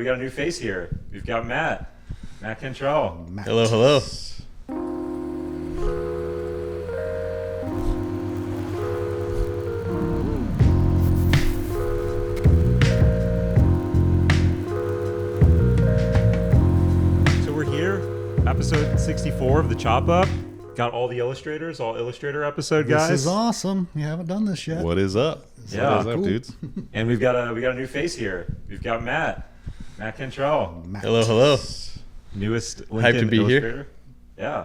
got a new face here. We've got Matt Cantrell. Hello. So we're here, episode 64 of the Chop Up. Got all the illustrators, all Illustrator episode guys. This is awesome. You haven't done this yet. What is up? Yeah. What is up, Cool. dudes? And we got a new face here. We've got Matt Cantrell, Hello. newest LinkedIn Hyped to be here. illustrator. Yeah.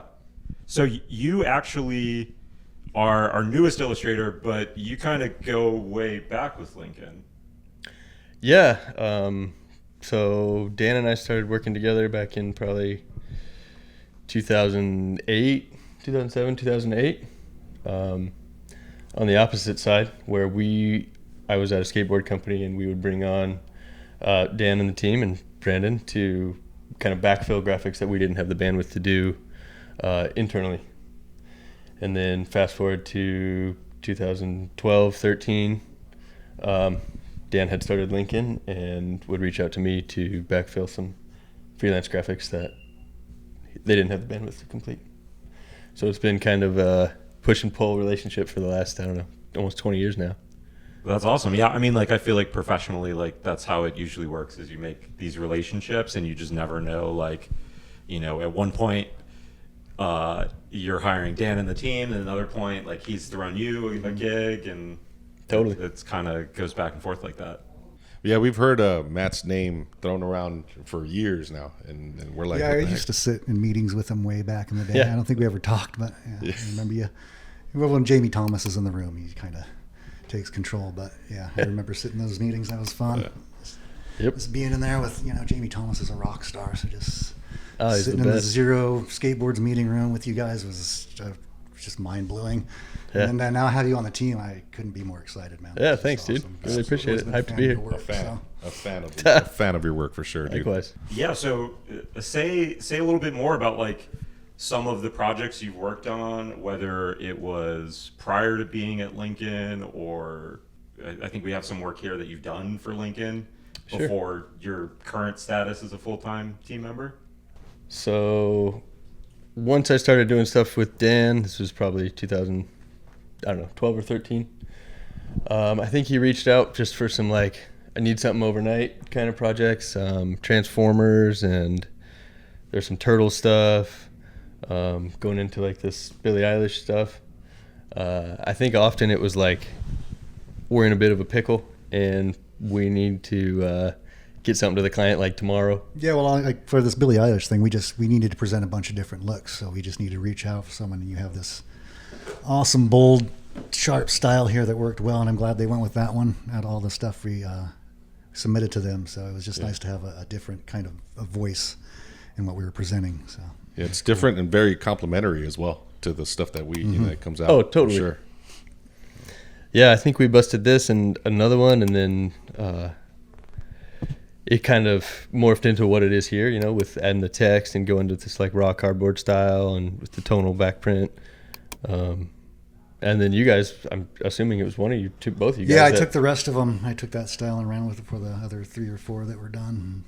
So you actually are our newest illustrator, but you kind of go way back with Lincoln. Yeah. So Dan and I started working together back in probably 2008, 2007, 2008. On the opposite side, where I was at a skateboard company, and we would bring on Dan and the team and Brandon to kind of backfill graphics that we didn't have the bandwidth to do internally. And then fast forward to 2012, 13, Dan had started Lincoln and would reach out to me to backfill some freelance graphics that they didn't have the bandwidth to complete. So it's been kind of a push and pull relationship for the last, almost 20 years now. That's awesome. Yeah, I mean, like, I feel like professionally, like, that's how it usually works, is you make these relationships and you just never know, like, at one point you're hiring Dan and the team, and another point, like, he's throwing you a gig, and Totally. it's kind of goes back and forth like that. Yeah, we've heard Matt's name thrown around for years now, and we're like, Yeah, what I the heck? used to sit in meetings with him way back in the day. Yeah. I don't think we ever talked, but I remember you. Well, when Jamie Thomas is in the room, he kind of takes control. But yeah, I remember sitting in those meetings. That was fun. Yeah. Yep. Just being in there with, Jamie Thomas is a rock star. So just He's sitting the in the best. Zero Skateboards meeting room with you guys was just mind blowing. Yeah. And then now I have you on the team. I couldn't be more excited, man. Yeah, It's just thanks, dude. awesome. Really I've appreciate always it. been a Hyped to fan be of here. your work, a fan of your work for sure, dude. Likewise. Yeah, so say a little bit more about, like, some of the projects you've worked on, whether it was prior to being at Lincoln, or I think we have some work here that you've done for Lincoln Sure. before your current status as a full-time team member. So once I started doing stuff with Dan, this was probably 12 or 13. I think he reached out just for some, like, I need something overnight kind of projects, Transformers, and there's some Turtle stuff, going into, like, this Billie Eilish stuff. I think often it was like, we're in a bit of a pickle and we need to get something to the client like tomorrow. Yeah, well, like for this Billie Eilish thing, we needed to present a bunch of different looks, so we just needed to reach out for someone. And you have this awesome, bold, sharp style here that worked well, and I'm glad they went with that one. Out of all the stuff we submitted to them, so it was just nice to have a different kind of a voice in what we were presenting. So Yeah, it's different and very complimentary as well to the stuff that that comes out. Oh, totally. For sure. Yeah, I think we busted this and another one, and then it kind of morphed into what it is here, with adding the text and going to this, like, raw cardboard style and with the tonal back print. And then you guys, I'm assuming it was one of you, both of you guys. yeah, I that- took the rest of them. I took that style and ran with it for the other 3 or 4 that were done.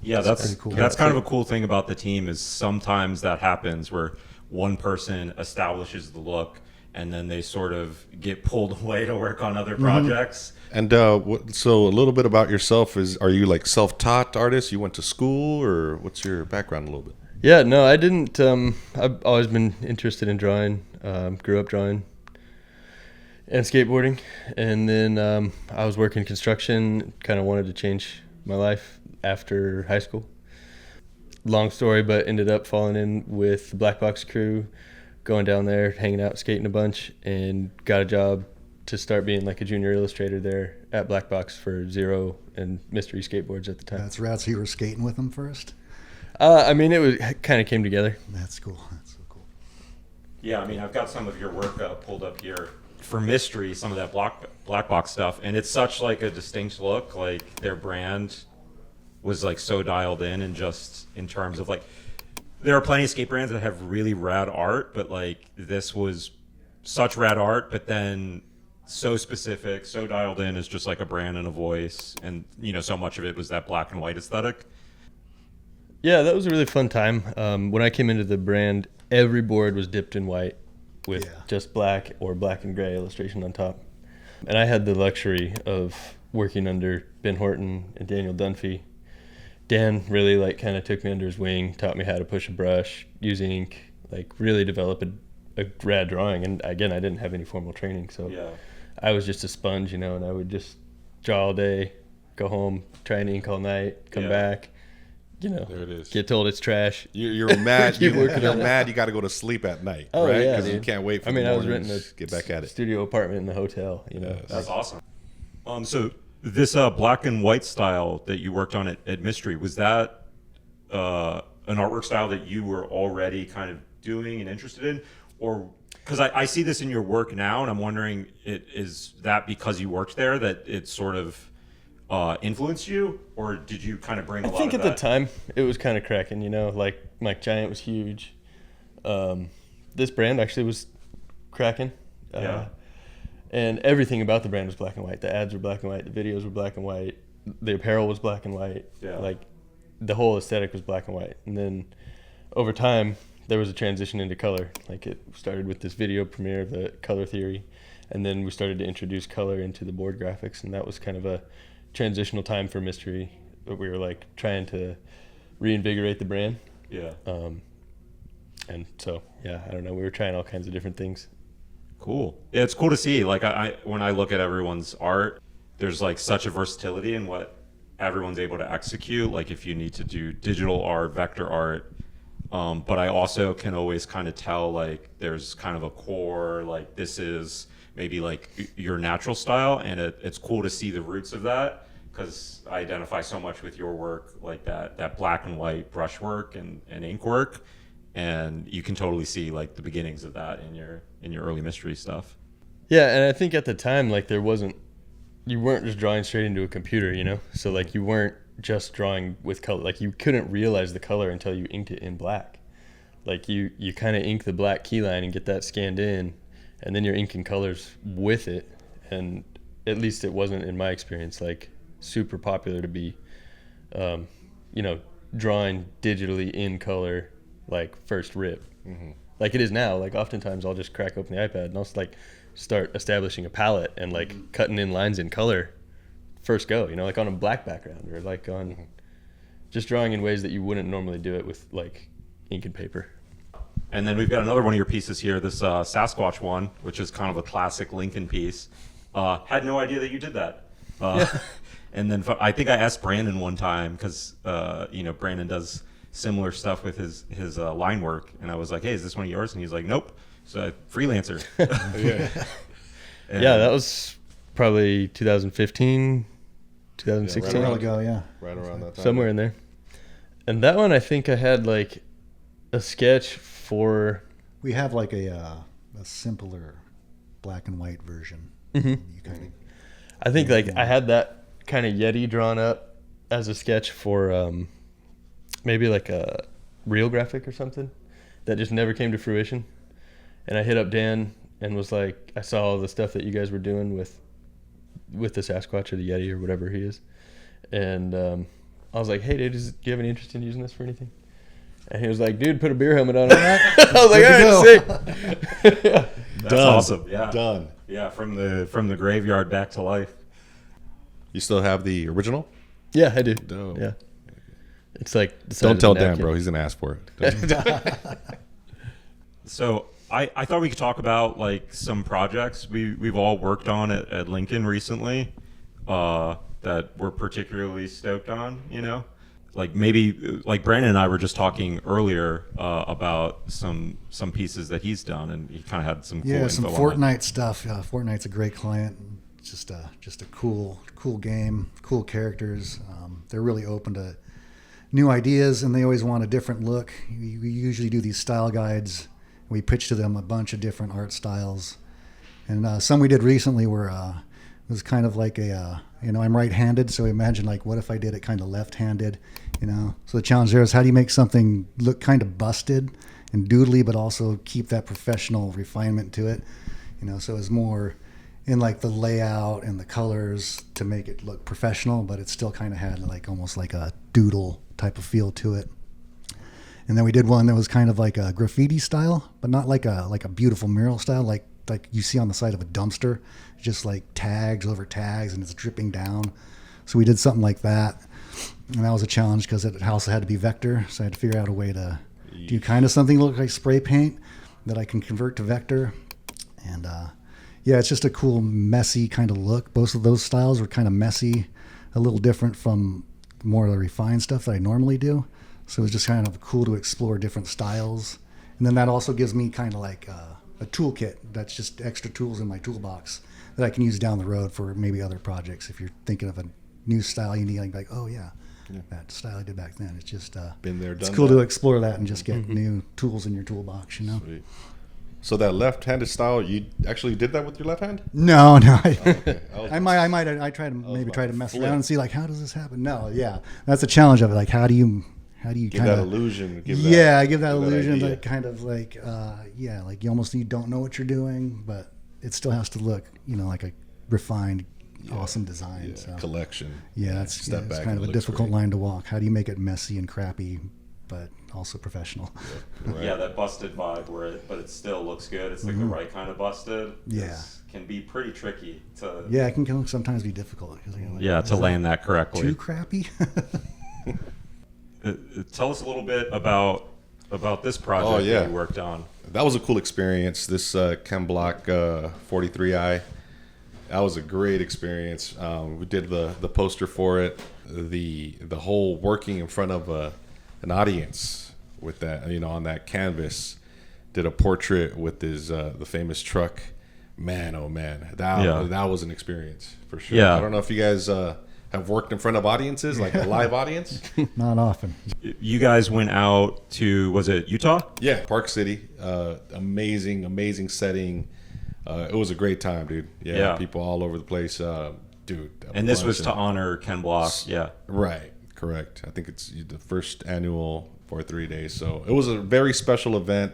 Yeah, that's pretty cool. That's kind of a cool thing about the team, is sometimes that happens where one person establishes the look and then they sort of get pulled away to work on other projects. And so a little bit about yourself are you like self-taught artist? You went to school, or what's your background a little bit? Yeah, no, I didn't. I've always been interested in drawing. Grew up drawing and skateboarding, and then I was working construction. Kind of wanted to change my life after high school. Long story, but ended up falling in with the Black Box crew, going down there, hanging out, skating a bunch, and got a job to start being like a junior illustrator there at Black Box for Zero and Mystery Skateboards at the time. That's rad. So you were skating with them first? It kind of came together. That's cool. That's so cool. Yeah, I mean, I've got some of your work pulled up here for Mystery, some of that black box stuff, and it's such, like, a distinct look. Like, their brand was, like, so dialed in, and just in terms of, like, there are plenty of skate brands that have really rad art, but, like, this was such rad art, but then so specific, so dialed in as just like a brand and a voice, and so much of it was that black and white aesthetic. Yeah, that was a really fun time. When I came into the brand, every board was dipped in white with just black or black and gray illustration on top. And I had the luxury of working under Ben Horton and Daniel Dunphy. Dan really like kind of took me under his wing, taught me how to push a brush, use ink, like really develop a rad drawing. And again, I didn't have any formal training, so I was just a sponge, and I would just draw all day, go home, try and ink all night, come back. There it is. Get told it's trash. You're mad. You're mad. You got to go to sleep at night, oh, right? Yeah, because you can't wait for the I was morning renting to get back at it. Studio apartment in the hotel. That's awesome. So this black and white style that you worked on at Mystery, was that an artwork style that you were already kind of doing and interested in, or because I see this in your work now, and I'm wondering, is that because you worked there that it sort of influenced you, or did you kind of bring a lot of that? I think at the time it was kind of cracking, like Mike Giant was huge. This brand actually was cracking. And everything about the brand was black and white. The ads were black and white. The videos were black and white. The apparel was black and white. Like the whole aesthetic was black and white. And then over time, there was a transition into color. Like it started with this video premiere of the color theory, and then we started to introduce color into the board graphics, and that was kind of a transitional time for Mystery. But we were like trying to reinvigorate the brand. And so I don't know. We were trying all kinds of different things. Cool. Yeah, it's cool to see. Like when I look at everyone's art, there's like such a versatility in what everyone's able to execute. Like if you need to do digital art, vector art, but I also can always kind of tell like there's kind of a core, like this is maybe like your natural style, and it's cool to see the roots of that, because I identify so much with your work, like that black and white brush work and ink work. And you can totally see like the beginnings of that in your early Mystery stuff. Yeah, and I think at the time, like you weren't just drawing straight into a computer, So like you weren't just drawing with color. Like you couldn't realize the color until you inked it in black. Like you kind of ink the black key line and get that scanned in, and then you're inking colors with it. And at least it wasn't, in my experience, like super popular to be, drawing digitally in color. Like first rip, like it is now. Like oftentimes I'll just crack open the iPad and I'll like start establishing a palette and like cutting in lines in color first go, like on a black background, or like on just drawing in ways that you wouldn't normally do it with like ink and paper. And then we've got another one of your pieces here, this Sasquatch one, which is kind of a classic Lincoln piece. Had no idea that you did that. And then I think I asked Brandon one time, because Brandon does similar stuff with his line work, and I was like, hey, is this one of yours? And he's like, nope. So freelancer. Yeah, that was probably 2015, 2016. A while ago, right around that time. Somewhere in there. And that one, I think I had like a sketch for. We have like a simpler black and white version. You I think like I had that kind of Yeti drawn up as a sketch for maybe like a real graphic or something that just never came to fruition. And I hit up Dan and was like, I saw all the stuff that you guys were doing with the Sasquatch or the Yeti or whatever he is. And I was like, hey, dude, do you have any interest in using this for anything? And he was like, dude, put a beer helmet on it. I was like, all right, sick. That's awesome. Yeah. Done. Yeah, from the graveyard back to life. You still have the original? Yeah, I do. Dope. Yeah. It's like the size Don't of tell a Dan, napkin. bro. He's gonna ask for it. So I thought we could talk about like some projects we've all worked on at Lincoln recently that we're particularly stoked on, Like maybe like Brandon and I were just talking earlier about some pieces that he's done, and he kind of had some cool some info on Fortnite stuff. Fortnite's a great client. Just a cool game, cool characters. They're really open to new ideas, and they always want a different look. We usually do these style guides. We pitch to them a bunch of different art styles, and some we did recently were it was kind of like I'm right-handed, so imagine like what if I did it kind of left-handed, So the challenge there is how do you make something look kind of busted and doodly, but also keep that professional refinement to it, So it's more in like the layout and the colors to make it look professional, but it still kind of had like almost like a doodle type of feel to it. And then we did one that was kind of like a graffiti style, but not like a beautiful mural style, like you see on the side of a dumpster, just like tags over tags and it's dripping down. So we did something like that, and that was a challenge because it also had to be vector. So I had to figure out a way to do kind of something that looked like spray paint that I can convert to vector. And yeah, it's just a cool, messy kind of look. Both of those styles were kind of messy, a little different from more of the refined stuff that I normally do. So it was just kind of cool to explore different styles. And then that also gives me kind of like a toolkit that's just extra tools in my toolbox that I can use down the road for maybe other projects. If you're thinking of a new style you need, like oh yeah, that style I did back then. It's just been there, done it's cool that. to explore that and just get new tools in your toolbox, you know. Sweet. So that left-handed style, you actually did that with your left hand? No, Okay. I try to mess around and see like how does this happen. No, yeah, that's the challenge of it. Like how do you Give kind that of illusion. give that illusion idea. that kind of like like you don't know what you're doing, but it still has to look like a refined, awesome design. Yeah, So collection. it's Step it's back kind and of it a looks difficult great. line to walk. How do you make it messy and crappy, but also professional? Right. Yeah, that busted vibe but it still looks good. It's like the right kind of busted. Yeah. Can be pretty tricky to Yeah, it can sometimes be difficult. Cause like, to land that correctly. too crappy. Tell us a little bit about this project Oh, yeah. that you worked on. That was a cool experience. This Chem Block 43i. That was a great experience. We did the poster for it. The whole working in front of an audience with that, on that canvas. Did a portrait with his the famous truck. Man, oh man, that was an experience for sure. Yeah. I don't know if you guys have worked in front of audiences, like a live audience. Not often. You guys went out to, was it Utah? Yeah, Park City. Amazing setting. It was a great time, dude. Yeah. People all over the place. Dude. And this was to honor Ken Block. Yeah. Right, correct. I think it's the first annual 4-3 days. So it was a very special event.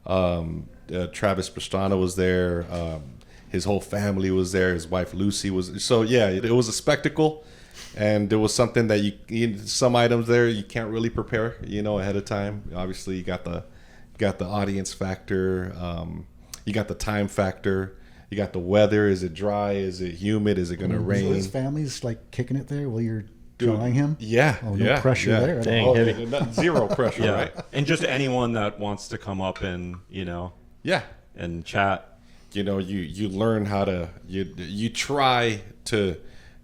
Travis Pastrana was there. His whole family was there. His wife Lucy was. So yeah, it was a spectacle, and there was something that some items there you can't really prepare, ahead of time. Obviously, you got the audience factor. You got the time factor. You got the weather. Is it dry? Is it humid? Is it going to So rain? his family's like kicking it there while you're drawing him. Yeah. Oh, no yeah, pressure yeah. there. Dang, Oh, heavy. zero pressure, Yeah. right? And just anyone that wants to come up and, Yeah. and chat. You you learn how to you try to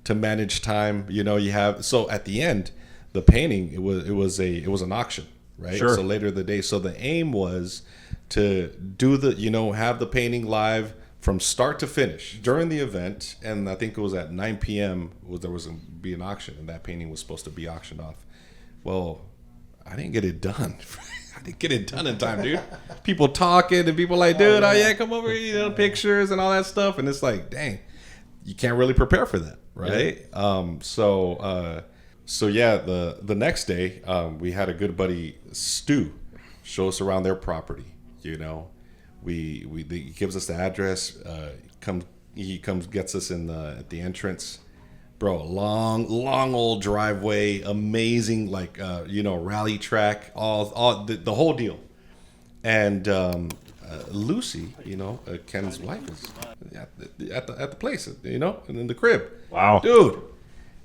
manage time. You have, so at the end, the painting it was an auction, right? Sure. So later in the day, so the aim was to do have the painting live from start to finish during the event, and I think it was at 9 p.m. there was going to be an auction, and that painting was supposed to be auctioned off. Well, I didn't get it done. I didn't get it done in time, dude. People talking and people like, dude, oh yeah, come over here, pictures and all that stuff, and it's like, dang, you can't really prepare for that, right? So yeah, the next day, we had a good buddy Stu show us around their property. He gives us the address. He comes gets us at the entrance. Bro, long old driveway, amazing, rally track, all the whole deal. And Lucy, Ken's wife, is at the place, in the crib. Wow. Dude.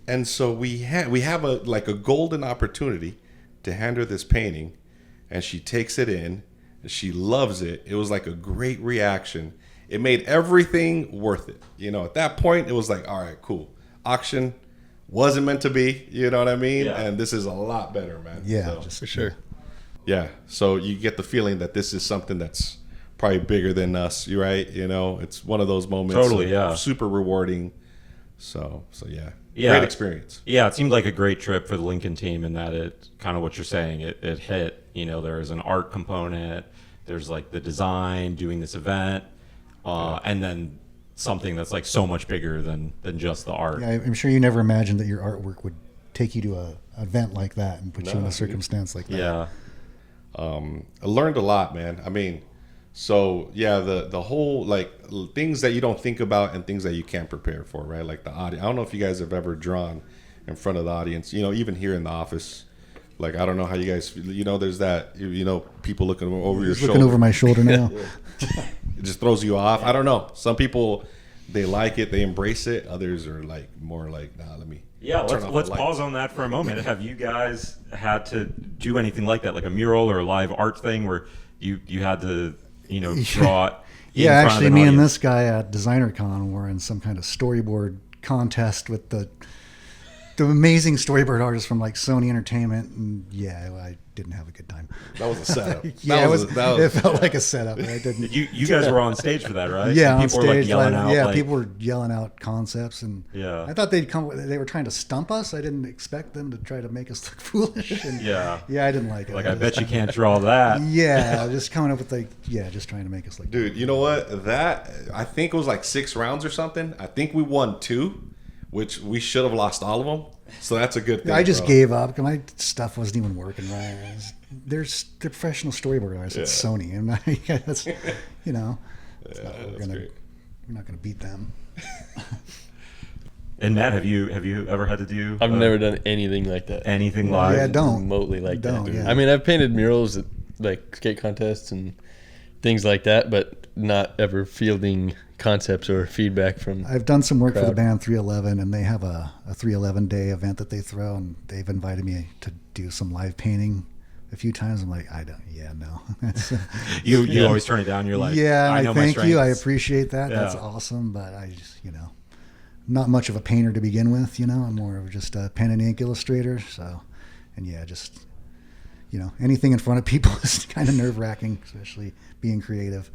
And so we have a golden opportunity to hand her this painting, and she takes it in, and she loves it. It was like a great reaction. It made everything worth it. At that point, it was like, all right, cool. Auction wasn't meant to be, you know what I mean? Yeah. And this is a lot better, man. Yeah, So, just For sure. yeah. So you get the feeling that this is something that's probably bigger than us, you right? It's one of those moments. Totally, yeah. Super rewarding. So yeah. Yeah. Great experience. Yeah, it seemed like a great trip for the Lincoln team in that it kind of what you're saying, it hit, there's an art component, there's like the design, doing this event, and then something that's like so much bigger than just the art. Yeah, I'm sure you never imagined that your artwork would take you to an event like that and put you in No, a circumstance like that. Yeah. I learned a lot, man. I mean, So yeah, the whole like things that you don't think about and things that you can't prepare for, right? Like the audience. I don't know if you guys have ever drawn in front of the audience. You know, even here in the office. Like I don't know how you guys feel. You know, there's that. You know, people looking over your shoulder. Looking over my shoulder now. It just throws you off. I don't know. Some people they like it, they embrace it. Others are like more like, nah, let me. Yeah, turn off let's the lights. pause on that for a moment. Have you guys had to do anything like that, like a mural or a live art thing, where you had to draw it? Yeah, in front of actually, an me and audience? this guy at DesignerCon were in some kind of storyboard contest with the amazing storyboard artists from like Sony Entertainment, and yeah, I didn't have a good time. That was a setup. Yeah, that it felt like a setup. I didn't. You guys were on stage for that, right? Yeah, And on people were like stage, yelling out. yeah, like, people were yelling out concepts, and Yeah. I thought they'd come. They were trying to stump us. I didn't expect them to try to make us look foolish. And Yeah. yeah, I didn't like it. Like, I bet you can't draw that. Yeah, just coming up with just trying to make us look. Dude, you know what? That I think it was like 6 rounds or something. I think we won 2, which we should have lost all of them. So that's a good thing. I just bro. gave up because my stuff wasn't even working right. They're professional storyboard artists at Sony, and that's it's not what that's great. we're not gonna beat them. And Matt, have you ever had to do? I've never done anything like that. anything live. Yeah, don't remotely like Don't, that. yeah. I mean, I've painted murals at like skate contests and things like that, but not ever fielding concepts or feedback from. I've done some work for the crowd. band 311, and they have a 311 day event that they throw, and they've invited me to do some live painting a few times. I'm like, no. That's, You always turn it down. You're like, yeah, I I know my thank you. I strengths. appreciate that. That's Yeah. awesome, but I just, not much of a painter to begin with. I'm more of just a pen and ink illustrator. So, and yeah, just anything in front of people is kind of nerve wracking, especially being creative.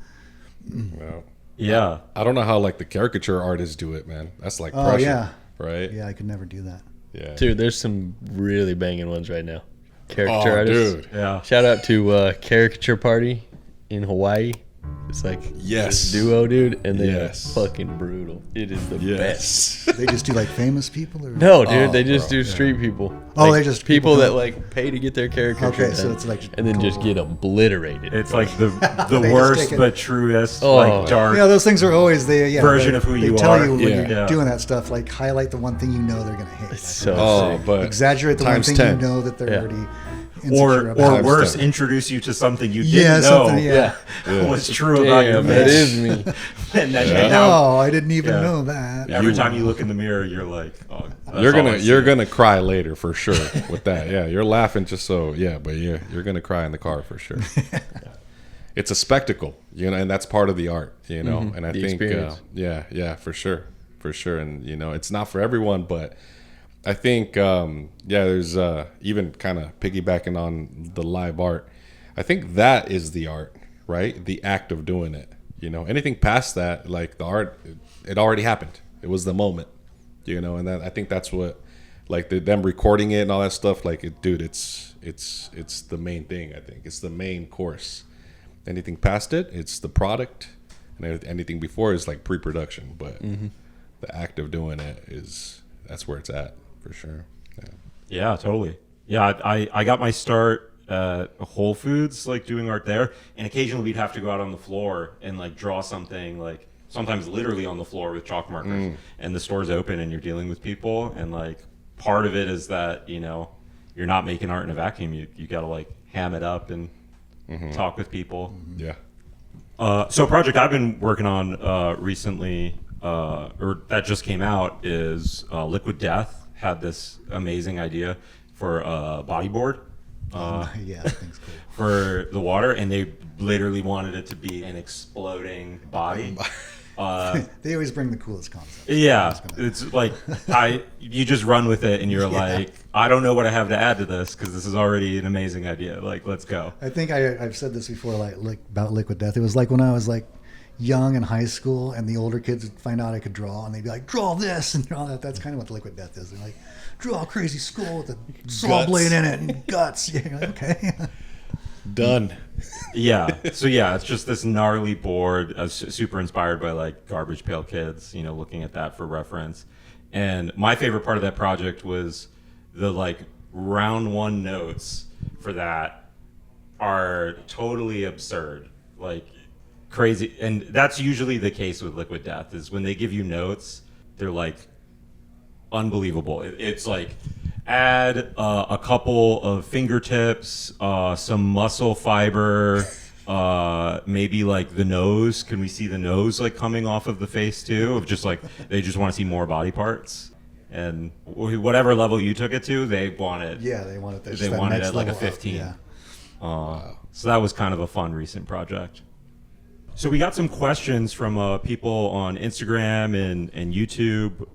Well, Yeah. I don't know how like the caricature artists do it, man. That's like Oh, pressure, yeah. right? Yeah, I could never do that. Yeah. Dude, there's some really banging ones right now. Caricature Oh, artists. dude. Yeah. Shout out to Caricature Party in Hawaii. It's like Yes. this duo, dude, and they Yes. are fucking brutal. It is the best. Yes. They just do like famous people, or No, dude, Oh, they just bro. do street people. Oh, Like, they just people people that come- like pay to get their caricature Okay, so done, it's like and then just get obliterated. It's like the They just worst take it. but truest, Oh. like dark. Yeah, those things are always Version they, of who they you tell are. you when Yeah. you're Yeah. doing that stuff, like highlight the one thing they're gonna hate. It's so Oh, sick. but Exaggerate the one times thing 10. you know that they're Yeah. already insecure or about. worse, 10. introduce you to something you Yeah, didn't know something, yeah. was true about your Damn, that face. is me. And then Yeah. and now, Oh, I didn't even Yeah. know that. every time you look in the mirror, you're like, oh, that's You're all I gonna see. you're gonna cry later for sure with that. Yeah, you're laughing just so but you're gonna cry in the car for sure. It's a spectacle, and that's part of the art, And I The think experience. yeah, for sure, and it's not for everyone, but I think there's even kind of piggybacking on the live art. I think that is the art, right? The act of doing it. Anything past that, like the art, it already happened. It was the moment, and that I think that's what, like them recording it and all that stuff. Like, dude, it's the main thing. I think it's the main course. Anything past it, it's the product, and anything before is like pre-production. But the act of doing it that's where it's at for sure. Yeah. Yeah, totally. Yeah, I got my start at Whole Foods, like doing art there, and occasionally we'd have to go out on the floor and like draw something, like sometimes literally on the floor with chalk markers. And the store's open and you're dealing with people, and like part of it is that you're not making art in a vacuum. You got to like ham it up and talk with people. Yeah. So a project I've been working on recently, or that just came out, is Liquid Death had this amazing idea for a bodyboard Yeah, things cool. for the water, and they literally wanted it to be an exploding body. They always bring the coolest concepts. Yeah, it's like you just run with it, and you're like, I don't know what I have to add to this because this is already an amazing idea. Like, let's go. I think I've said this before, like about Liquid Death. It was like when I was like young in high school, and the older kids would find out I could draw, and they'd be like, "Draw this," and draw that. That's kind of what Liquid Death is. They're like, "Draw a crazy skull with a saw Guts. blade in it and guts." Yeah, you're like, okay. Done. Yeah. So yeah, it's just this gnarly board, super inspired by like Garbage Pail Kids, looking at that for reference. And my favorite part of that project was the like round one notes for that are totally absurd. Like crazy. And that's usually the case with Liquid Death, is when they give you notes, they're like unbelievable. It's like add a couple of fingertips, some muscle fiber, maybe like the nose. Can we see the nose like coming off of the face too? Of just like they just want to see more body parts, and whatever level you took it to, they wanted. Yeah, they wanted They wanted it at like a 15. Yeah. So that was kind of a fun recent project. So we got some questions from people on Instagram and YouTube,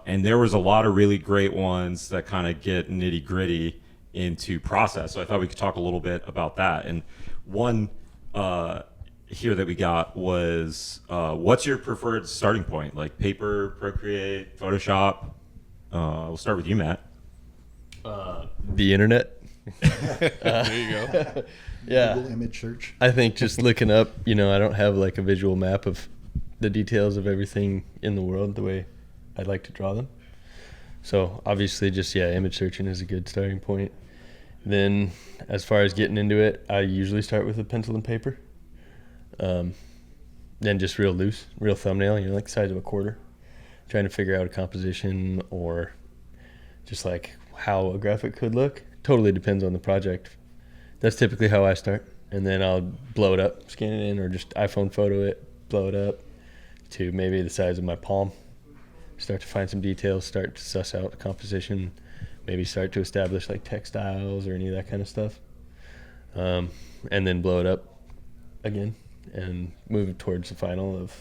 and there was a lot of really great ones that kind of get nitty gritty into process. So I thought we could talk a little bit about that. And one here that we got was, what's your preferred starting point? Like Paper, Procreate, Photoshop? We'll start with you, Matt. The internet. There you go. Yeah. Google image search. I think just looking up, I don't have like a visual map of the details of everything in the world the way I'd like to draw them. So obviously just, image searching is a good starting point. Then as far as getting into it, I usually start with a pencil and paper. Then just real loose, real thumbnail, like the size of a quarter. Trying to figure out a composition or just like how a graphic could look. Totally depends on the project. That's typically how I start. And then I'll blow it up, scan it in, or just iPhone photo it, blow it up to maybe the size of my palm. Start to find some details, start to suss out the composition, maybe start to establish like textiles or any of that kind of stuff. And then blow it up again and move it towards the final of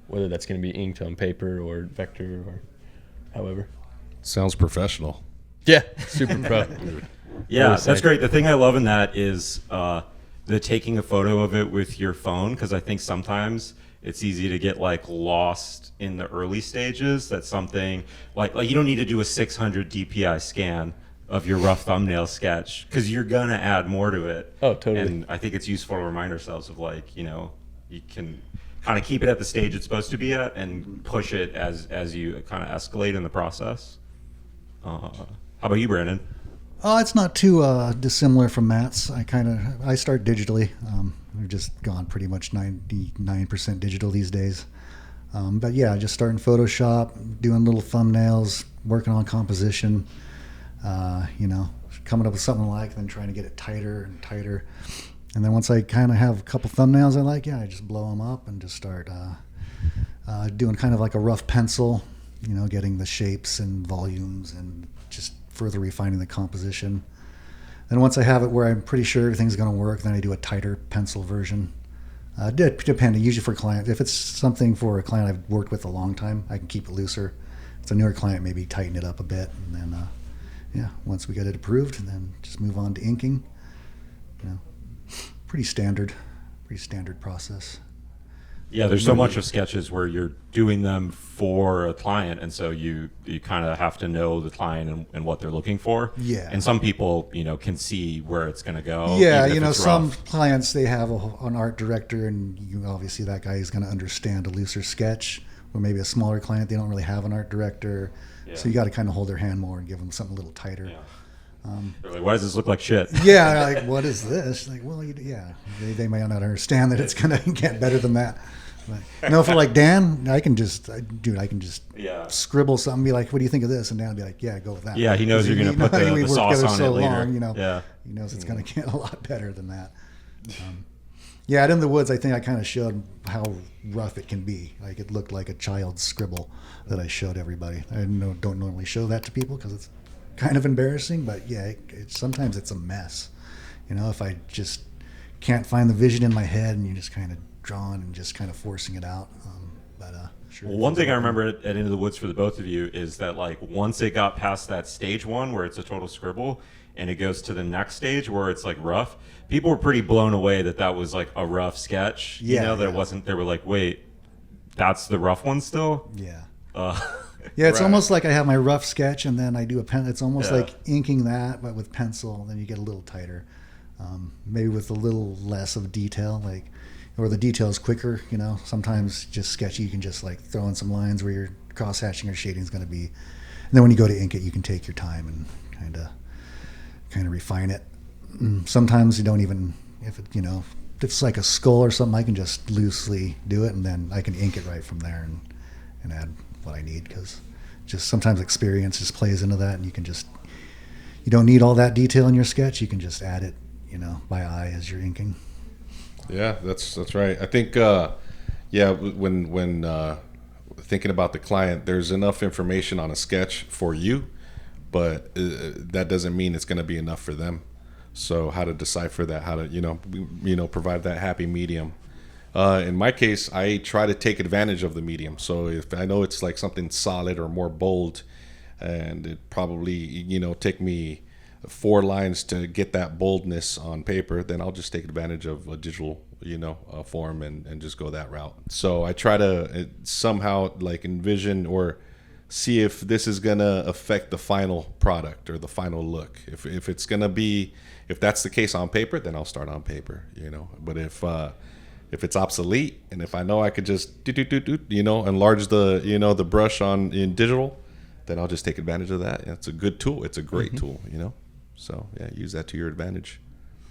whether that's going to be inked on paper or vector or however. Sounds professional. Yeah, super pro. Yeah, Always that's say. great. The thing I love in that is the taking a photo of it with your phone, because I think sometimes it's easy to get like lost in the early stages. That something like you don't need to do a 600 DPI scan of your rough thumbnail sketch, because you're gonna add more to it. Oh, totally. And I think it's useful to remind ourselves of you can kind of keep it at the stage it's supposed to be at and push it as you kind of escalate in the process. How about you, Brandon? Oh, it's not too dissimilar from Matt's. I start digitally. We've just gone pretty much 99% digital these days. But yeah, I just start in Photoshop, doing little thumbnails, working on composition, coming up with something I like, then trying to get it tighter and tighter. And then once I kind of have a couple thumbnails I like, I just blow them up and just start doing kind of like a rough pencil, getting the shapes and volumes and just further refining the composition. Then once I have it where I'm pretty sure everything's going to work, then I do a tighter pencil version. Depending, usually for clients. If it's something for a client I've worked with a long time, I can keep it looser. If it's a newer client, maybe tighten it up a bit. And then, once we get it approved, then just move on to inking. Pretty standard process. Yeah, there's so much of sketches where you're doing them for a client, and so you kind of have to know the client and what they're looking for. Yeah. And some people, can see where it's going to go. Yeah, even if it's some rough. clients, they have an art director, and obviously that guy is going to understand a looser sketch. Or maybe a smaller client, they don't really have an art director. Yeah. So you got to kind of hold their hand more and give them something a little tighter. Yeah. They're like, why does this look like shit? Yeah, like, what is this? Like, well, they may not understand that it's going to get better than that. But, for like Dan, I can just Yeah. scribble something, be like, what do you think of this? And Dan will be like, yeah, go with that. Yeah, he knows you're going to put the we worked sauce together on so it later. long, Yeah. he knows it's going to get a lot better than that. Yeah, out in the woods, I think I kind of showed how rough it can be. Like, it looked like a child's scribble that I showed everybody. I don't normally show that to people because it's kind of embarrassing, but yeah, sometimes it's a mess. If I just can't find the vision in my head and you're just kind of drawing and just kind of forcing it out. Sure. Well, one thing I remember at Into the Woods for the both of you is that like once it got past that stage one where it's a total scribble and it goes to the next stage where it's like rough, people were pretty blown away that was like a rough sketch. That it wasn't. They were like, wait, that's the rough one still? Yeah. Yeah, it's almost like I have my rough sketch and then I do a pen. It's almost Yeah. like inking that, but with pencil. Then you get a little tighter, maybe with a little less of detail, or the detail's quicker. Sometimes just sketchy, you can just like throw in some lines where your cross hatching or shading is going to be. And then when you go to ink it, you can take your time and kind of refine it. Sometimes you don't even, if it it's like a skull or something, I can just loosely do it, and then I can ink it right from there and add what I need, because just sometimes experience just plays into that, and you don't need all that detail in your sketch. You can just add it, by eye as you're inking. Yeah, that's right. I think, when thinking about the client, there's enough information on a sketch for you, but that doesn't mean it's going to be enough for them. So how to decipher that, how to, provide that happy medium. In my case, I try to take advantage of the medium. So if I know it's like something solid or more bold, and it probably, take me 4 lines to get that boldness on paper, then I'll just take advantage of a digital, form and just go that route. So I try to somehow like envision or see if this is going to affect the final product or the final look. If it's going to be, if that's the case on paper, then I'll start on paper, But if it's obsolete, and if I know I could just enlarge the the brush in digital, then I'll just take advantage of that. It's a good tool. It's a great tool, So yeah, use that to your advantage.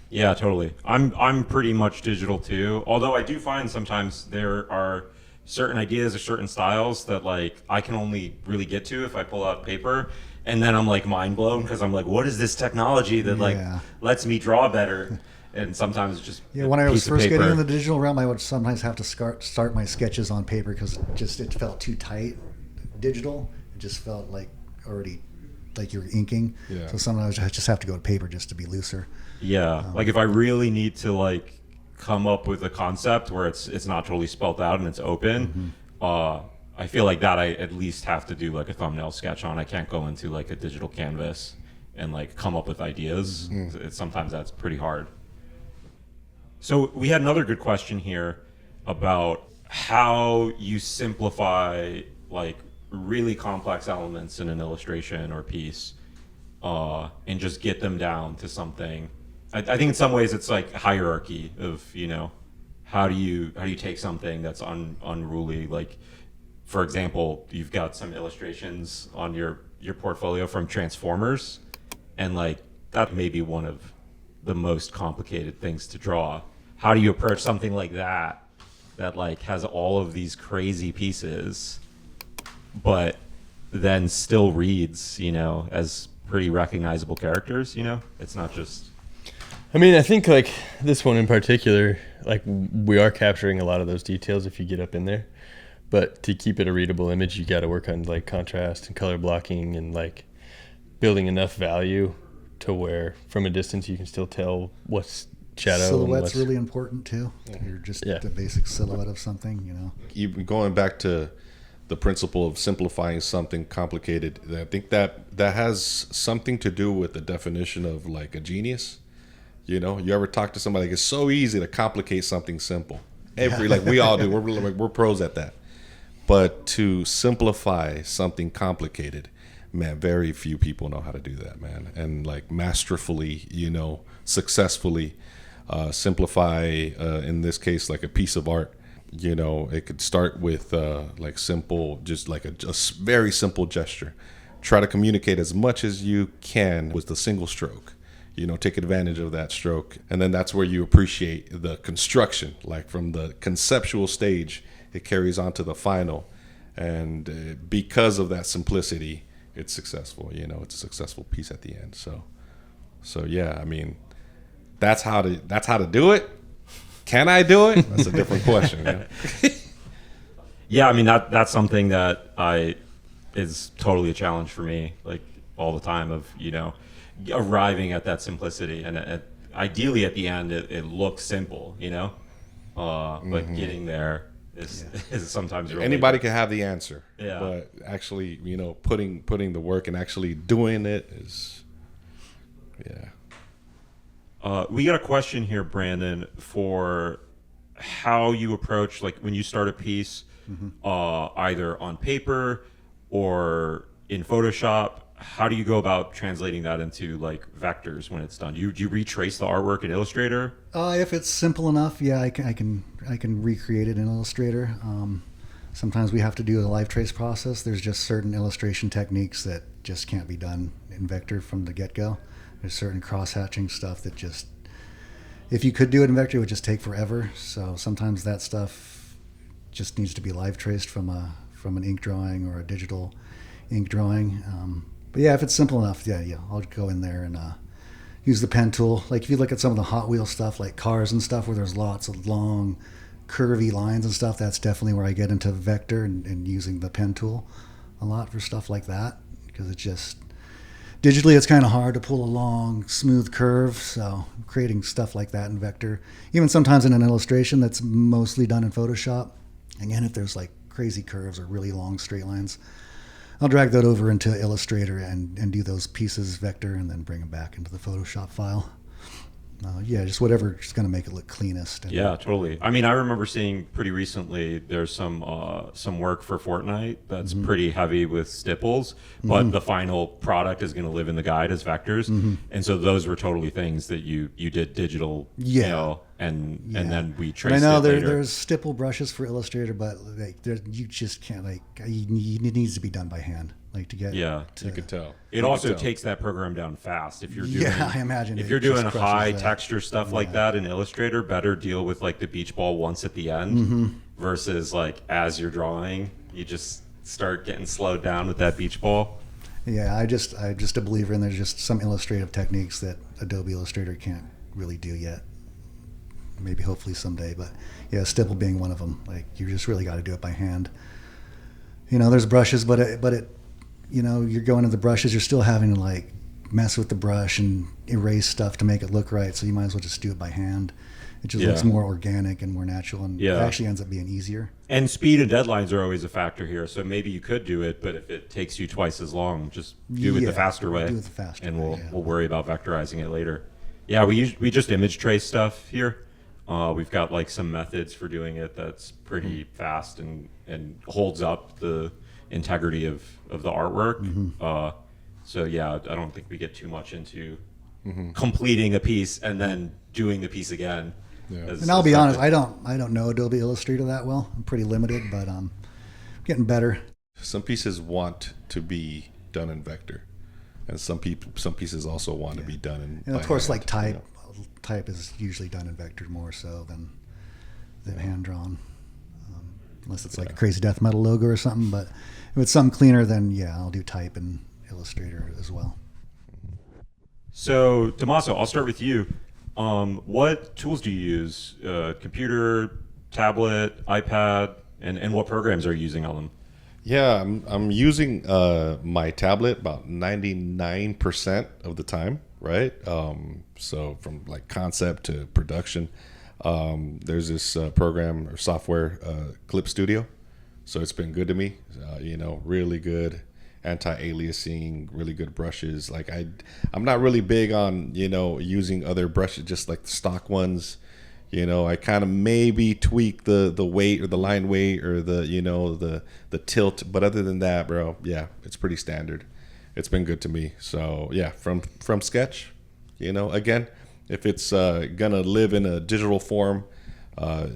Yeah, totally. I'm pretty much digital too. Although I do find sometimes there are certain ideas or certain styles that like I can only really get to if I pull out paper, and then I'm like mind blown because I'm like, what is this technology that like lets me draw better? And sometimes it's just when I was first getting in the digital realm, I would sometimes have to start my sketches on paper because it felt too tight. Digital, it just felt like already like you're inking. Yeah. So sometimes I just have to go to paper just to be looser. Yeah, like if I really need to like come up with a concept where it's not totally spelled out and it's open, I feel like that I at least have to do like a thumbnail sketch on. I can't go into like a digital canvas and like come up with ideas. Sometimes that's pretty hard. So we had another good question here about how you simplify like really complex elements in an illustration or piece and just get them down to something. I think in some ways it's like hierarchy of, how do you take something that's unruly? Like, for example, you've got some illustrations on your portfolio from Transformers, and like that may be one of the most complicated things to draw. How do you approach something like that like has all of these crazy pieces, but then still reads, as pretty recognizable characters? It's not just. I mean, I think like this one in particular, like we are capturing a lot of those details if you get up in there, but to keep it a readable image, you got to work on like contrast and color blocking and like building enough value to where from a distance you can still tell what's shadow. Silhouette's really important too. You're just the basic silhouette of something, Even going back to the principle of simplifying something complicated, I think that has something to do with the definition of like a genius. You ever talk to somebody, like it's so easy to complicate something simple. Like we all do. We're pros at that. But to simplify something complicated, man, very few people know how to do that, man. And like masterfully, successfully simplify, in this case, like a piece of art. It could start with like simple, just like a very simple gesture. Try to communicate as much as you can with the single stroke. Take advantage of that stroke. And then that's where you appreciate the construction, like from the conceptual stage, it carries on to the final. And because of that simplicity, it's successful. It's a successful piece at the end. So yeah, I mean, that's how to do it. Can I do it? That's a different question. Yeah, I mean, that's something that is totally a challenge for me, like all the time of, arriving at that simplicity, and ideally at the end it looks simple, but getting there is sometimes really anybody can have the answer, yeah. But actually, putting the work and actually doing it is, yeah. We got a question here, Brandon, for how you approach like when you start a piece, either on paper or in Photoshop. How do you go about translating that into like vectors when it's done? Do you retrace the artwork in Illustrator? If it's simple enough, yeah, I can recreate it in Illustrator. Sometimes we have to do a live trace process. There's just certain illustration techniques that just can't be done in vector from the get-go. There's certain cross-hatching stuff that just If you could do it in vector, it would just take forever. So sometimes that stuff just needs to be live traced from an ink drawing or a digital ink drawing. But yeah, if it's simple enough, yeah, I'll go in there and use the pen tool. Like if you look at some of the Hot Wheel stuff, like cars and stuff, where there's lots of long, curvy lines and stuff, that's definitely where I get into vector and using the pen tool a lot for stuff like that, because it's just digitally it's kind of hard to pull a long, smooth curve. So creating stuff like that in vector, even sometimes in an illustration that's mostly done in Photoshop. Again, if there's like crazy curves or really long straight lines, I'll drag that over into Illustrator and do those pieces vector and then bring them back into the Photoshop file. Yeah, just whatever is going to make it look cleanest. And, Yeah, totally. I mean, I remember seeing pretty recently there's some work for Fortnite that's pretty heavy with stipples, but the final product is going to live in the guide as vectors, and so those were totally things that you did digital, you know, and then we traced I know it later. there's stipple brushes for Illustrator, but like you just can't it needs to be done by hand. Like to get Yeah. You could tell. It also takes that program down fast. If you're doing, I imagine if it you're doing just crushes high that. texture stuff like that in Illustrator, better deal with like the beach ball once at the end versus like as you're drawing, you just start getting slowed down with that beach ball. Yeah, I'm just a believer in there's just some illustrative techniques that Adobe Illustrator can't really do yet. Maybe hopefully someday, but yeah, stipple being one of them. Like you just really got to do it by hand. You know, there's brushes, but it you know, you're going to the brushes, you're still having to like mess with the brush and erase stuff to make it look right. So you might as well just do it by hand. It just looks more organic and more natural, and it actually ends up being easier. And speed and deadlines are always a factor here. So maybe you could do it, but if it takes you twice as long, just do it the faster way. Do it the faster and way, we'll worry about vectorizing it later. Yeah, we just image trace stuff here. We've got like some methods for doing it that's pretty fast and holds up the integrity of the artwork. So yeah, I don't think we get too much into completing a piece and then doing the piece again. Yeah. And I'll be honest, I don't know Adobe Illustrator that well. I'm pretty limited, but getting better. Some pieces want to be done in vector, and some pieces also want to be done in. And of by course, hand, like type. you know. Type is usually done in vector more so than hand drawn, unless it's like a crazy death metal logo or something. But if it's something cleaner, then yeah, I'll do type in Illustrator as well. So Tommaso, I'll start with you. What tools do you use? Computer, tablet, iPad, and what programs are you using on them? Yeah, I'm using my tablet about 99% of the time, right? So from like concept to production, there's this program or software, Clip Studio. So it's been good to me. You know, really good anti-aliasing, really good brushes. Like I'm not really big on, you know, using other brushes, just like the stock ones. You know, I kind of maybe tweak the weight or the line weight or the, you know, the tilt. But other than that, bro, yeah, it's pretty standard. It's been good to me. So yeah, from Sketch, you know, again, if it's gonna live in a digital form,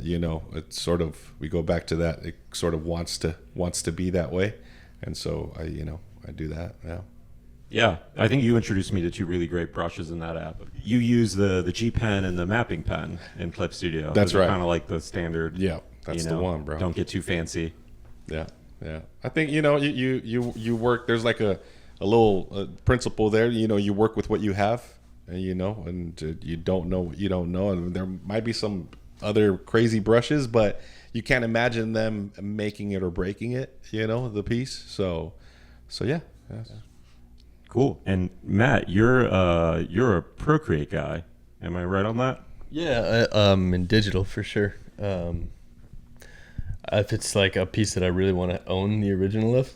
you know, it's sort of, we go back to that. It sort of wants to be that way, and so I do that. Yeah. Yeah, I think you introduced me to two really great brushes in that app. You use the G Pen and the mapping pen in Clip Studio. That's right. Kind of like the standard. Yeah, that's the one, bro. Don't get too fancy. Yeah. I think, you know, you work. There's like a little principle there. You know, you work with what you have, and you know, and you don't know what you don't know. And there might be some other crazy brushes, but you can't imagine them making it or breaking it. You know, the piece. So yeah. Cool. And Matt, you're a Procreate guy. Am I right on that? Yeah, in digital for sure. If it's like a piece that I really want to own the original of,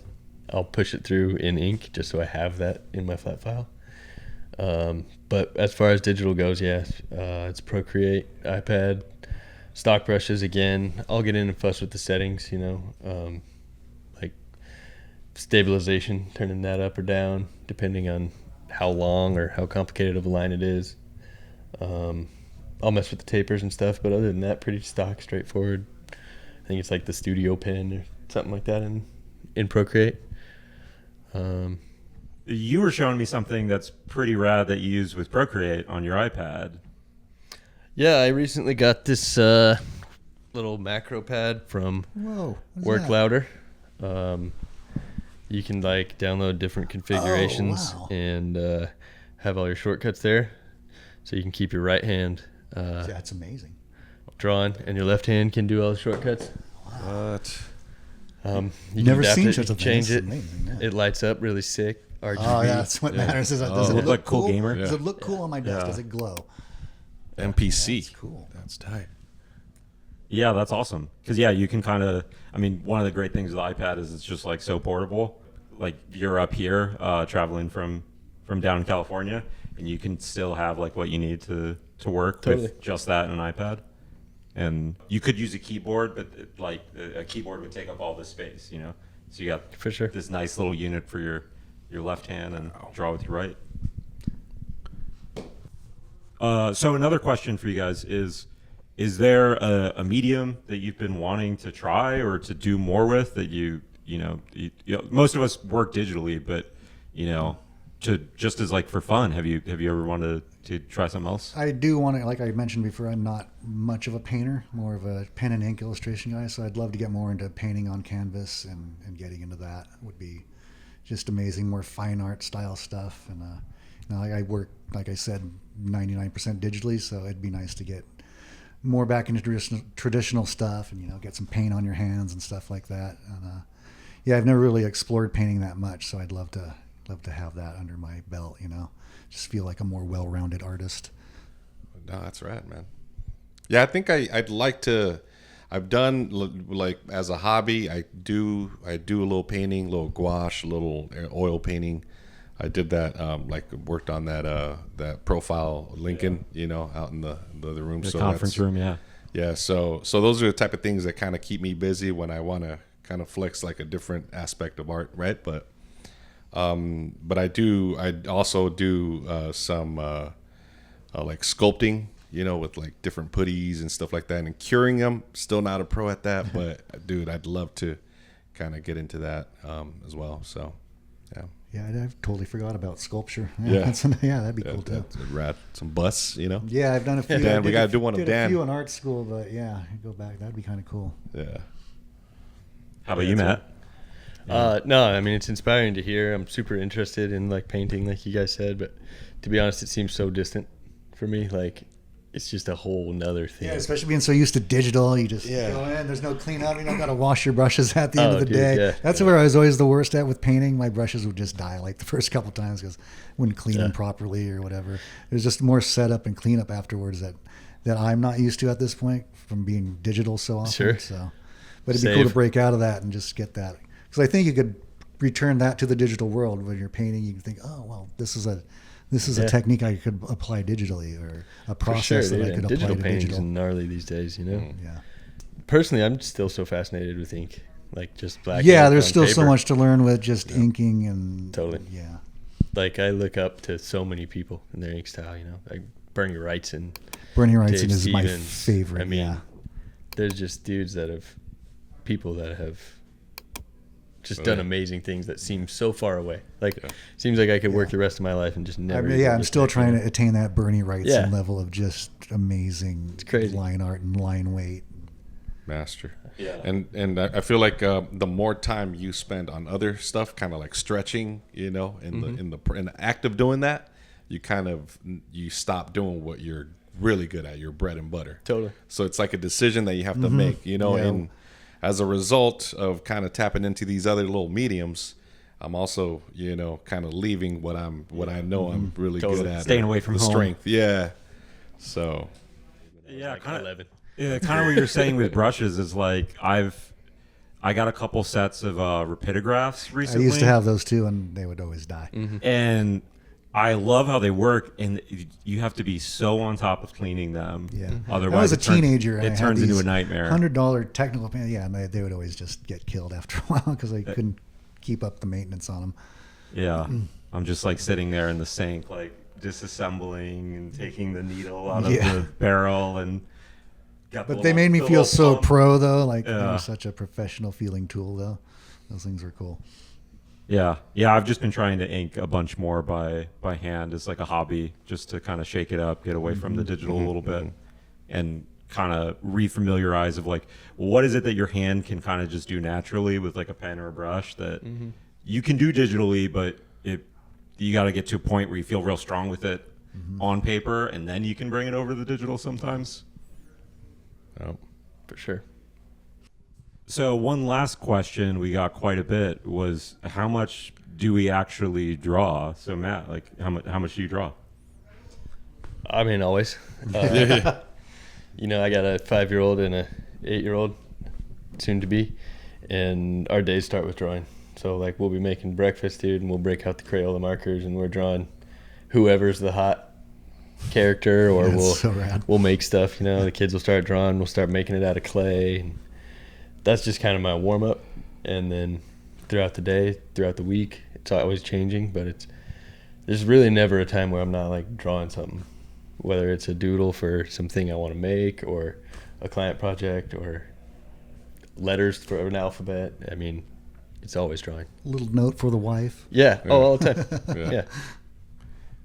I'll push it through in ink just so I have that in my flat file. But as far as digital goes, yeah, it's Procreate, iPad, stock brushes again. I'll get in and fuss with the settings, you know, like stabilization, turning that up or down, depending on how long or how complicated of a line it is. I'll mess with the tapers and stuff, but other than that, pretty stock, straightforward. I think it's like the Studio Pen or something like that in Procreate. You were showing me something that's pretty rad that you use with Procreate on your iPad. Yeah, I recently got this little macro pad from Whoa. what's Work that? Louder. You can like download different configurations wow. and have all your shortcuts there, so you can keep your right hand That's amazing. drawn, and your left hand can do all the shortcuts. What? You Never can adapt seen it, such you a can thing. change This it. is amazing, yeah. It lights up really sick. RGB. Oh, yeah, that's what matters. Does it Look look like cool cool? gamer. Does Yeah. it look cool on my desk? Yeah. Does it glow? MPC. That's cool. That's tight. Yeah, that's awesome. Because yeah, you can kind of. I mean, one of the great things with the iPad is it's just like so portable. Like you're up here traveling from down in California, and you can still have like what you need to work Totally. with just that and an iPad. And you could use a keyboard, but like a keyboard would take up all this space, you know. So you got For sure. this nice little unit for your left hand and draw with your right. So another question for you guys is there a medium that you've been wanting to try or to do more with that you know, most of us work digitally, but you know, to just as like for fun, have you ever wanted to try something else? I do want to, like I mentioned before, I'm not much of a painter, more of a pen and ink illustration guy. So I'd love to get more into painting on canvas and getting into that would be just amazing, more fine art style stuff. And you know, I work, like I said, 99% digitally, so it'd be nice to get more back into traditional stuff and, you know, get some paint on your hands and stuff like that. And yeah, I've never really explored painting that much, so I'd love to have that under my belt, you know, just feel like a more well-rounded artist. No, that's right, man. Yeah, I think I'd like to. I've done like as a hobby. I do a little painting, a little gouache, a little oil painting. I did that. Like worked on that profile Lincoln, you know, out in the other room. The so conference room, yeah. Yeah, so those are the type of things that kind of keep me busy when I want to kind of flex like a different aspect of art, right? But I also do some like sculpting, you know, with like different putties and stuff like that, and curing them. Still not a pro at that, but dude, I'd love to kind of get into that as well. So, yeah. Yeah, I've totally forgot about sculpture. Yeah. Yeah, that'd be cool too. That's rad. Some busts, you know. Yeah, I've done a few. Dan, I we did gotta a- do one of did Dan. a few in art school, but yeah, go back. That'd be kind of cool. Yeah. How about you, Matt? No, I mean, it's inspiring to hear. I'm super interested in like painting, like you guys said, but to be honest, it seems so distant for me. Like it's just a whole nother thing. Yeah, especially being so used to digital, you just Yeah. go in. There's no cleanup. You don't got to wash your brushes at the end Oh, of the dude, day. yeah, That's yeah. where I was always the worst at with painting. My brushes would just die like the first couple times because I wouldn't clean them properly or whatever. There's just more setup and cleanup afterwards that I'm not used to at this point from being digital so often. Sure. So, but it'd be cool Save. to break out of that and just get that, because I think you could return that to the digital world when you're painting. You can think, oh well, this is a Yeah. technique I could apply digitally, or a For sure, process dude. that I And could apply digital to painting's digital. gnarly these days, you know. Yeah. Personally, I'm still so fascinated with ink, like just black. Yeah, ink there's on still so paper. much to learn with just inking and Totally. Yeah. Like I look up to so many people in their ink style, you know, like Bernie Wrightson. Bernie Wrightson Dave is my Stevens. favorite. I mean, yeah. There's just dudes that have, people that have just Oh, done yeah. amazing things that seem so far away. Like, seems like I could work the rest of my life and just I never. mean, yeah, I'm get still there, trying you to attain that Bernie Wrightson Yeah. level of just amazing crazy. line art and line weight. Master. Yeah. And I feel like the more time you spend on other stuff, kind of like stretching, you know, in the act of doing that, you stop doing what you're really good at, your bread and butter. Totally. So it's like a decision that you have to make, you know, Yeah. and as a result of kind of tapping into these other little mediums, I'm also, you know, kind of leaving what I know I'm really Totally. good at. Staying or away from the home. strength. Yeah. So Yeah, Like kind of. 11. Yeah, kind of what you're saying with brushes is like I got a couple sets of rapidographs I recently. used to have those too, and they would always die. and I love how they work, and you have to be so on top of cleaning them. Yeah. Otherwise, I was a it turns- teenager. And I It had turns into these a nightmare. $100 technical pen. Yeah, and they would always just get killed after a while because I couldn't keep up the maintenance on them. Yeah, I'm just like sitting there in the sink, like disassembling and taking the needle out of Yeah. the barrel, and got But the they little- made me the feel little so pump. pro though. Like they Yeah. were such a professional feeling tool though. Those things were cool. Yeah, I've just been trying to ink a bunch more by hand as like a hobby, just to kind of shake it up, get away from the digital a little bit. and kind of refamiliarize of like, what is it that your hand can kind of just do naturally with like a pen or a brush that you can do digitally, but you got to get to a point where you feel real strong with it on paper, and then you can bring it over to the digital sometimes. Oh, for sure. So one last question we got quite a bit was, how much do we actually draw? So Matt, like how much do you draw? I mean, always. You know, I got a 5-year-old and a 8-year-old, soon to be, and our days start with drawing. So like we'll be making breakfast, dude, and we'll break out the Crayola markers and we're drawing whoever's the hot character, or we'll make stuff. You know, the kids will start drawing. We'll start making it out of clay. And that's just kind of my warm up, and then throughout the day, throughout the week, it's always changing. But there's really never a time where I'm not like drawing something, whether it's a doodle for something I want to make, or a client project, or letters for an alphabet. I mean, it's always drawing. A little note for the wife. Yeah. Oh, all the time. Yeah.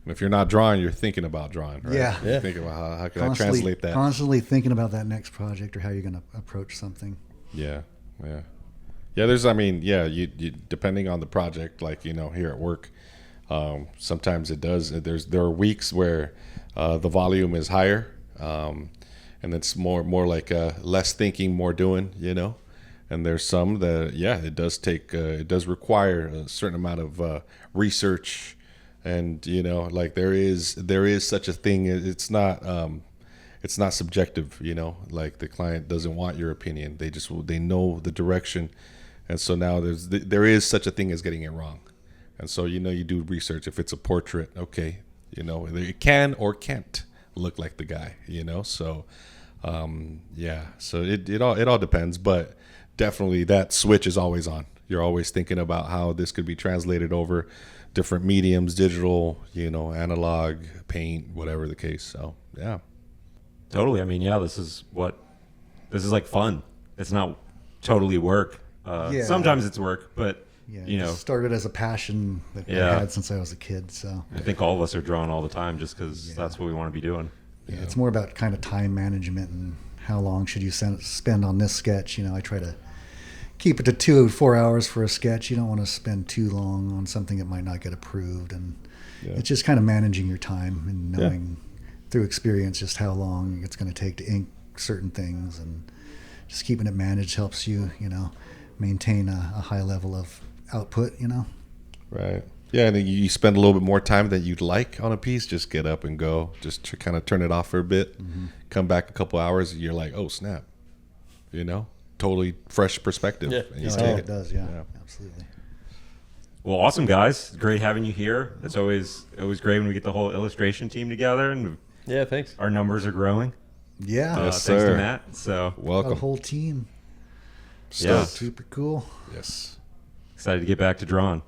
And if you're not drawing, you're thinking about drawing, right? Yeah. You're thinking about how can I translate that? Constantly thinking about that next project or how you're going to approach something. Yeah. There's, I mean, you depending on the project, like, you know, here at work, sometimes it does. There are weeks where the volume is higher, and it's more like less thinking, more doing, you know. And there's some that, it does require a certain amount of research, and you know, like there is such a thing. It's not subjective, you know. Like the client doesn't want your opinion; they know the direction, and so now there is such a thing as getting it wrong. And so, you know, you do research. If it's a portrait, okay, you know, it can or can't look like the guy, you know. So, so it all depends, but definitely that switch is always on. You're always thinking about how this could be translated over different mediums, digital, you know, analog, paint, whatever the case. So, yeah. Totally. I mean, this is like fun. It's not totally work. Sometimes it's work, but you know, it started as a passion that I had since I was a kid. So I think all of us are drawing all the time just because that's what we want to be doing. Yeah, it's more about kind of time management and how long should you spend on this sketch. You know, I try to keep it to 2 to 4 hours for a sketch. You don't want to spend too long on something that might not get approved, and it's just kind of managing your time and knowing through experience just how long it's going to take to ink certain things, and just keeping it managed helps you, you know, maintain a high level of output, you know. Right. Yeah, and you spend a little bit more time than you'd like on a piece. Just get up and go. Just to kind of turn it off for a bit. Come back a couple hours, and you're like, oh snap, you know, totally fresh perspective. Yeah, and you take it does. Yeah, absolutely. Well, awesome, guys. Great having you here. It's always great when we get the whole illustration team together, and thanks. our numbers are growing. Yeah, Yes, thanks sir. to Matt. So Welcome. a whole team. Yeah. Super cool. Yes. excited to get back to drawing.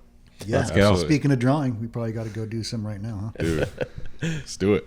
Yeah, Let's go. Speaking of drawing, we probably got to go do some right now, huh? Dude, let's do it.